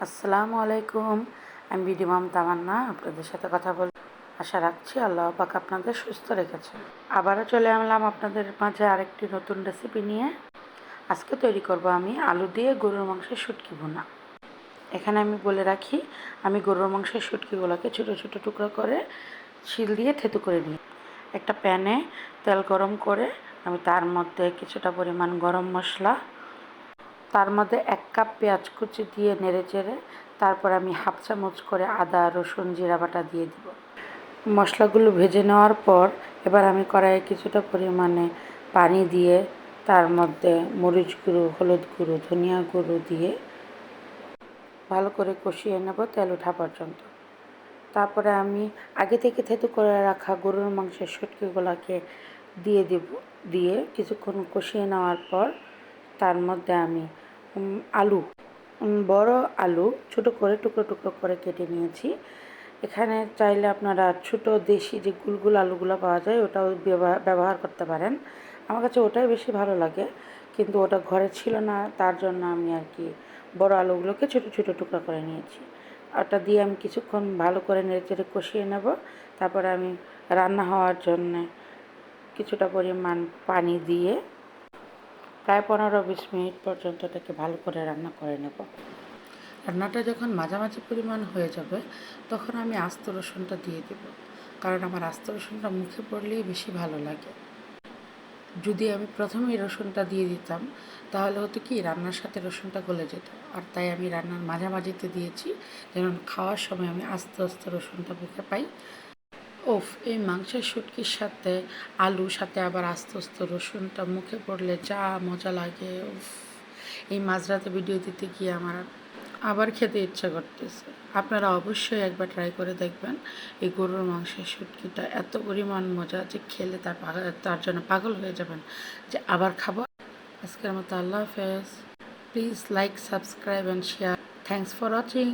আসসালামু আলাইকুম। আমি বিডি মাম তামান্না আপনাদের সাথে কথা বল। আশা রাখছি আল্লাহ পাক আপনাদের সুস্থ রেখেছেন। আবারও চলে এলাম আপনাদের মাঝে আরেকটি নতুন রেসিপি নিয়ে। আজকে তৈরি করব আমি আলু দিয়ে গরুর মাংসের শুটকি ভুনা। এখানে আমি বলে রাখি, আমি গরুর মাংসের শুটকিগুলোকে ছোটো ছোটো টুকরো করে শিল দিয়ে থেতু করে নিই। একটা প্যানে তেল গরম করে আমি তার মধ্যে কিছুটা পরিমাণ গরম মশলা, তার মধ্যে 1 কাপ পেঁয়াজ কুচি দিয়ে নেড়েচেড়ে তারপর আমি হাফ চামচ করে আদা রসুন জিরা বাটা দিয়ে দিব। মশলাগুলো ভেজে নেওয়ার পর এবার আমি কড়াইয়ে কিছুটা পরিমাণে পানি দিয়ে তার মধ্যে মরিচ গুঁড়ো, হলুদ গুঁড়ো, ধনিয়া গুঁড়ো দিয়ে ভালো করে কষিয়ে নেব তেল ওঠা পর্যন্ত। তারপরে আমি আগে থেকে থেতু করে রাখা গরুর মাংসের শুটকিগুলোকে দিয়ে দেব। দিয়ে কিছুক্ষণ কষিয়ে নেওয়ার পর তার মধ্যে আমি আলু, বড় আলু ছোটো করে টুকরো টুকরো করে কেটে নিয়েছি। এখানে চাইলে আপনারা ছোটো দেশি যে গুলগুল আলুগুলো পাওয়া যায় ওটাও ব্যবহার করতে পারেন। আমার কাছে ওটাই বেশি ভালো লাগে, কিন্তু ওটা ঘরে ছিল না, তার জন্য আমি আর কি বড় আলুগুলোকে ছোটো ছোটো টুকরো করে নিয়েছি। ওটা দিয়ে আমি কিছুক্ষণ ভালো করে নেড়েচেড়ে কষিয়ে নেব। তারপরে আমি রান্না হওয়ার জন্যে কিছুটা পরিমাণ পানি দিয়ে প্রায় 15-20 মিনিট পর্যন্ত এটাকে ভালো করে রান্না করে নেব। রান্নাটা যখন মাঝামাঝি পরিমাণ হয়ে যাবে তখন আমি আস্ত রসুনটা দিয়ে দেব, কারণ আমার আস্ত রসুনটা মুখে পড়লেই বেশি ভালো লাগে। যদি আমি প্রথমেই রসুনটা দিয়ে দিতাম তাহলে হতো কি রান্নার সাথে রসুনটা গলে যেত, আর তাই আমি রান্নার মাঝামাঝিতে দিয়েছি যেন খাওয়ার সময় আমি আস্তে আস্তে রসুনটা মুখে পাই। এই মাংসের শুটকির সাথে আলু সাথে আবার আস্তে আস্তে রসুনটা মুখে পড়লে যা মজা লাগে। এই মাঝরাতে ভিডিও দিতে গিয়ে আমার আবার খেতে ইচ্ছা করতেছে। আপনারা অবশ্যই একবার ট্রাই করে দেখবেন। এই গরুর মাংসের শুটকিটা এত পরিমাণ মজা যে খেলে তার জন্য পাগল হয়ে যাবেন যে আবার খাবো। আজকের মতো আল্লাহ হাফেজ। Please like, subscribe and share. Thanks for watching.